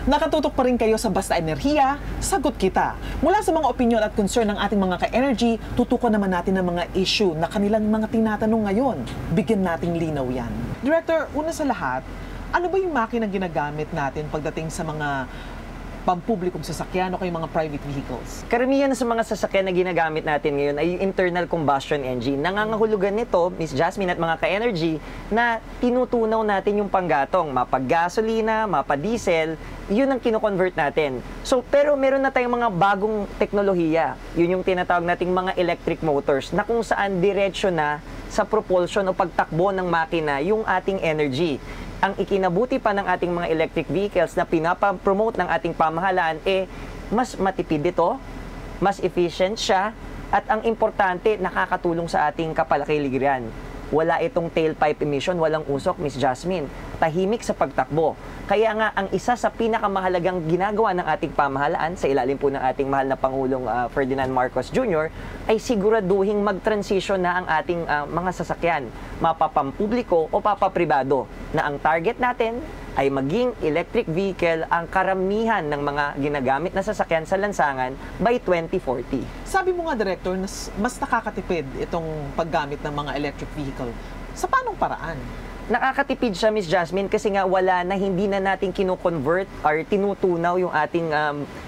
Nakatutok pa rin kayo sa Basta Enerhiya, Sagot Kita. Mula sa mga opinyon at concern ng ating mga ka-energy, tutukan naman natin ang mga issue na kanilang mga tinatanong ngayon. Bigyan nating linaw yan. Director, una sa lahat, ano ba yung makina ginagamit natin pagdating sa mga pampublikong sasakyan o kayong mga private vehicles? Karamihan sa mga sasakyan na ginagamit natin ngayon ay yung internal combustion engine. Nangangahulugan nito, Miss Jasmine at mga ka-energy, na tinutunaw natin yung panggatong, mapag-gasolina, mapag-diesel, yun ang kino-convert natin. So, pero meron na tayong mga bagong teknolohiya. Yun yung tinatawag nating mga electric motors na kung saan diretsyo na sa propulsion o pagtakbo ng makina yung ating energy. Ang ikinabuti pa ng ating mga electric vehicles na pinapapromote ng ating pamahalaan, mas matipid ito, mas efficient siya, at ang importante, nakakatulong sa ating kapaligiran. Wala itong tailpipe emission, walang usok, Miss Jasmine. Tahimik sa pagtakbo. Kaya nga, ang isa sa pinakamahalagang ginagawa ng ating pamahalaan, sa ilalim po ng ating mahal na Pangulong Ferdinand Marcos Jr., ay siguraduhing mag-transition na ang ating mga sasakyan, mapapampubliko o papapribado, na ang target natin ay maging electric vehicle ang karamihan ng mga ginagamit na sasakyan sa lansangan by 2040. Sabi mo nga, Director, mas nakakatipid itong paggamit ng mga electric vehicle. Sa paanong paraan? Nakakatipid siya, Miss Jasmine, kasi nga hindi na natin kino-convert or tinutunaw yung ating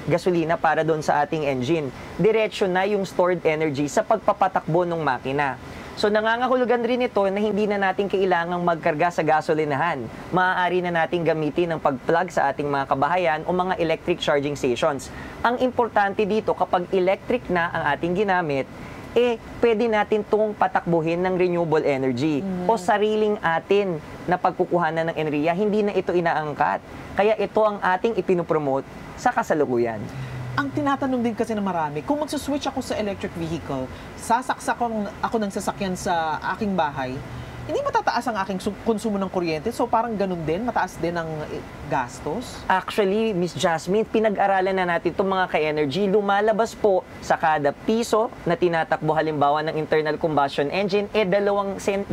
gasolina para doon sa ating engine. Diretso na yung stored energy sa pagpapatakbo ng makina. So nangangahulugan rin ito na hindi na natin kailangang magkarga sa gasolinahan. Maaari na natin gamitin ang pag-plug sa ating mga kabahayan o mga electric charging stations. Ang importante dito, kapag electric na ang ating ginamit, pwede natin itong patakbuhin ng renewable energy o sariling atin na pagkukuhanan ng enerhiya. Hindi na ito inaangkat. Kaya ito ang ating ipinopromote sa kasalukuyan. Ang tinatanong din kasi ng marami, kung magsuswitch ako sa electric vehicle, sasaksak ako ng sasakyan sa aking bahay, hindi matataas ang aking konsumo ng kuryente? So parang ganun din, mataas din ang gastos? Actually, Miss Jasmine, pinag-aralan na natin itong mga ka-energy. Lumalabas po sa kada piso na tinatakbo halimbawa ng internal combustion engine, 20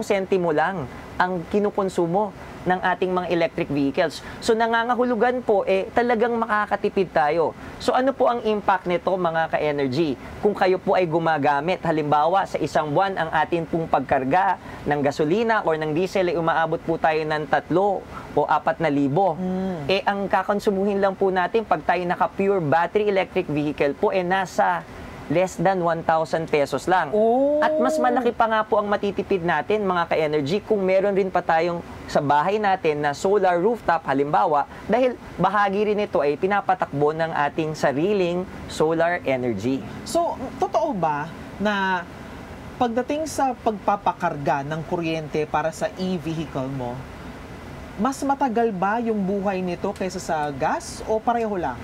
sentimo lang ang kinukonsumo ng ating mga electric vehicles. So nangangahulugan po, talagang makakatipid tayo. So ano po ang impact nito, mga ka-energy? Kung kayo po ay gumagamit, halimbawa sa isang buwan ang atin pong pagkarga ng gasolina or ng diesel ay umaabot po tayo ng 3 o 4,000. Ang kakonsumuhin lang po natin pag tayo naka-pure battery electric vehicle po nasa less than 1,000 pesos lang. At mas malaki pa nga po ang matitipid natin, mga ka-energy, kung meron rin pa tayong sa bahay natin na solar rooftop, halimbawa, dahil bahagi rin ito ay pinapatakbo ng ating sariling solar energy. So, totoo ba na pagdating sa pagpapakarga ng kuryente para sa e-vehicle mo, mas matagal ba yung buhay nito kaysa sa gas o pareho lang?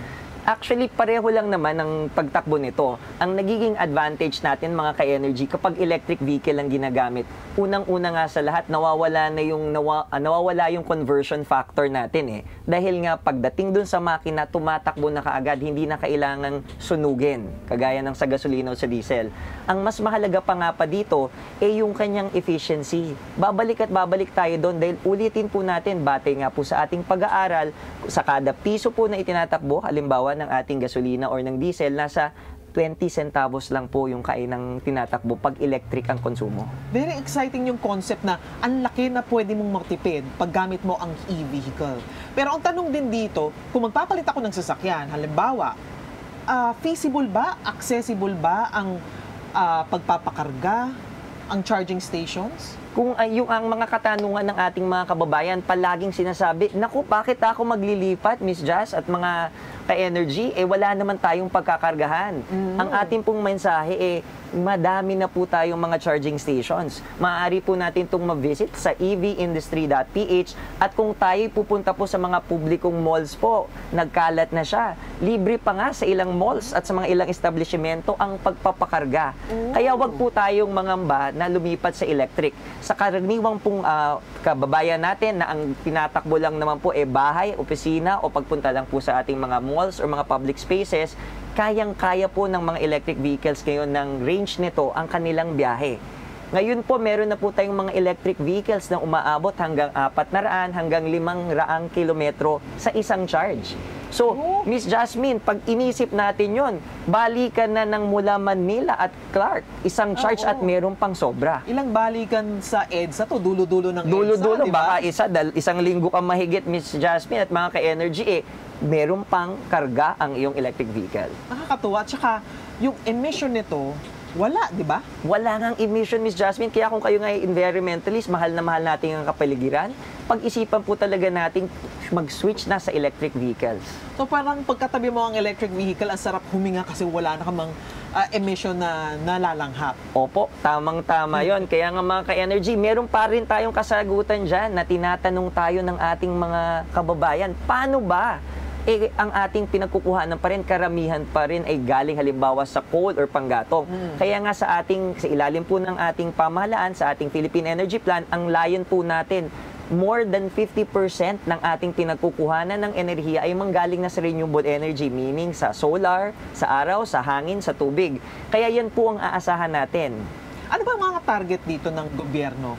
Actually, pareho lang naman ang pagtakbo nito. Ang nagiging advantage natin, mga ka-energy, kapag electric vehicle ang ginagamit, unang-una nga sa lahat, nawawala yung conversion factor natin Dahil nga pagdating dun sa makina, tumatakbo na kaagad, hindi na kailangang sunugin, kagaya ng sa gasolina o sa diesel. Ang mas mahalaga pa nga pa dito, yung kanyang efficiency. Babalik at babalik tayo doon dahil ulitin po natin, batay nga po sa ating pag-aaral, sa kada piso po na itinatakbo, halimbawa ng ating gasolina or ng diesel, nasa 20 centavos lang po yung kainang tinatakbo pag electric ang konsumo. Very exciting yung concept na ang laki na pwede mong magtipid pag gamit mo ang e-vehicle. Pero ang tanong din dito, kung magpapalit ako ng sasakyan, halimbawa, feasible ba, accessible ba ang pagpapakarga, ang charging stations? Kung ang mga katanungan ng ating mga kababayan, palaging sinasabi, naku, bakit ako maglilipat, Miss Jazz, at mga ka-energy, wala naman tayong pagkakargahan. Ang ating pong mensahe, madami na po tayong mga charging stations. Maaari po natin itong ma-visit sa evindustry.ph, at kung tayo pupunta po sa mga publikong malls po, nagkalat na siya. Libre pa nga sa ilang malls at sa mga ilang establishmento ang pagpapakarga. Kaya wag po tayong mangamba na lumipat sa electric. Sa karaniwang pong kababayan natin na ang tinatakbo lang naman po bahay, opisina o pagpunta lang po sa ating mga malls or mga public spaces, kayang-kaya po ng mga electric vehicles ngayon ng range nito ang kanilang biyahe. Ngayon po, meron na po tayong mga electric vehicles na umaabot hanggang 400 hanggang 500 kilometro sa isang charge. So, Miss Jasmine, pag inisip natin yon, balikan na ng mula Manila at Clark, isang charge at meron pang sobra. Ilang balikan sa EDSA to? Dulo-dulo ng EDSA, Dulo-dulo, di ba? baka isang linggo ka mahigit, Miss Jasmine, at mga ka-energy, meron pang karga ang iyong electric vehicle. Nakakatuwa. At saka, yung emission nito, wala, di ba? Wala ngang emission, Miss Jasmine. Kaya kung kayo nga ay environmentalist, mahal na mahal natin ang kapaligiran, pag-isipan po talaga natin mag-switch na sa electric vehicles. So parang pagkatabi mo ang electric vehicle, ang sarap huminga kasi wala na kamang emission na nalalanghap. Opo, tamang-tama yon. Kaya nga mga ka-energy, meron pa rin tayong kasagutan dyan na tinatanong tayo ng ating mga kababayan. Paano ba? Ang ating pinagkukuhanan pa rin, karamihan pa rin ay galing halimbawa sa coal or panggatong. Kaya nga sa ilalim po ng ating pamahalaan, sa ating Philippine Energy Plan, ang layon po natin, more than 50% ng ating pinagkukuhanan ng enerhiya ay manggaling na sa renewable energy, meaning sa solar, sa araw, sa hangin, sa tubig. Kaya yan po ang aasahan natin. Ano ba ang mga target dito ng gobyerno?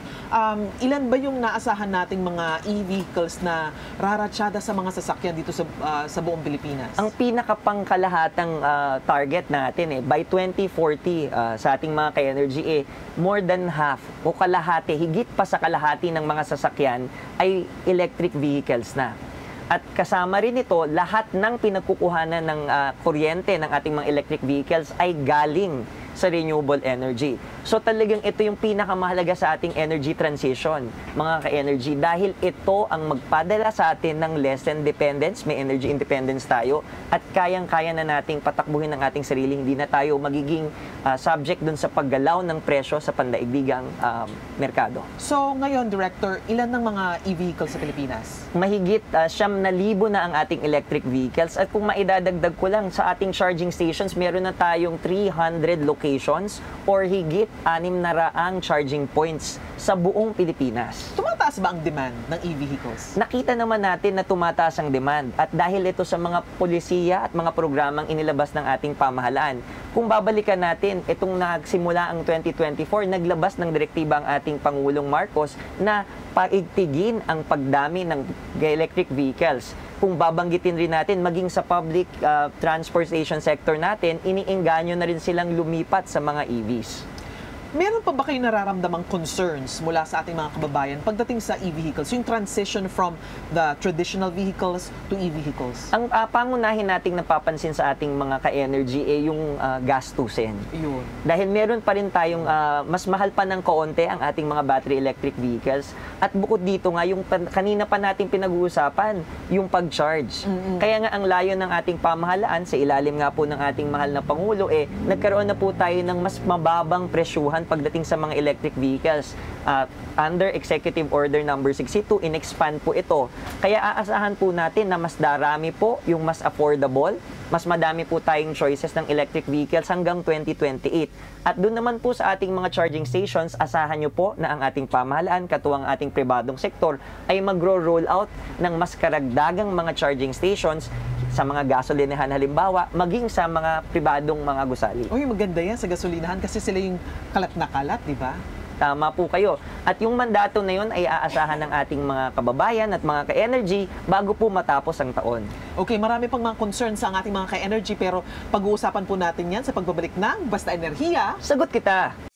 Ilan ba yung naasahan nating mga e-vehicles na raratsyada sa mga sasakyan dito sa buong Pilipinas? Ang pinakapangkalahatang target natin by 2040 sa ating mga ka-energy more than half o kalahati, higit pa sa kalahati ng mga sasakyan ay electric vehicles na. At kasama rin ito, lahat ng pinagkukuhanan ng kuryente ng ating mga electric vehicles ay galing sa renewable energy. So talagang ito yung pinakamahalaga sa ating energy transition, mga ka-energy, dahil ito ang magpadala sa atin ng less than dependence, may energy independence tayo, at kayang-kaya na nating patakbuhin ng ating sarili, hindi na tayo magiging subject dun sa paggalaw ng presyo sa pandaigdigang merkado. So ngayon, Director, ilan ng mga e-vehicles sa Pilipinas? Mahigit 9,000 na ang ating electric vehicles, at kung maidadagdag ko lang sa ating charging stations, meron na tayong 300 locations or higit 600 charging points sa buong Pilipinas. Tumataas ba ang demand ng e-vehicles? Nakita naman natin na tumataas ang demand, at dahil ito sa mga polisiya at mga programang inilabas ng ating pamahalaan. Kung babalikan natin, itong nagsimula ang 2024, naglabas ng direktiba ang ating Pangulong Marcos na paigtigin ang pagdami ng electric vehicles. Kung babanggitin rin natin, maging sa public transportation sector natin, iniengganyo na rin silang lumipat sa mga EVs. Meron pa ba kayo nararamdamang concerns mula sa ating mga kababayan pagdating sa e-vehicles, yung transition from the traditional vehicles to e-vehicles? Ang pangunahin nating napapansin sa ating mga ka-energy yung gastusin. Yun. Dahil meron pa rin tayong mas mahal pa ng kaunti ang ating mga battery electric vehicles. At bukod dito nga, yung kanina pa nating pinag-uusapan, yung pag-charge. Kaya nga ang layo ng ating pamahalaan, sa ilalim nga po ng ating mahal na Pangulo, nagkaroon na po tayo ng mas mababang presyuhan pagdating sa mga electric vehicles. Under Executive Order number 62, in-expand po ito. Kaya aasahan po natin na mas darami po yung mas affordable, mas madami po tayong choices ng electric vehicles hanggang 2028. At doon naman po sa ating mga charging stations, asahan nyo po na ang ating pamahalaan, katuwang ating pribadong sektor, ay magro-roll out ng mas karagdagang mga charging stations sa mga gasolinahan halimbawa, maging sa mga pribadong mga gusali. Uy, maganda yan sa gasolinahan kasi sila yung kalat na kalat, di ba? Tama po kayo. At yung mandato na yun ay aasahan ng ating mga kababayan at mga ka-energy bago po matapos ang taon. Okay, marami pang mga concerns sa ating mga ka-energy pero pag-uusapan po natin yan sa pagbabalik ng Basta Enerhiya. Sagot kita!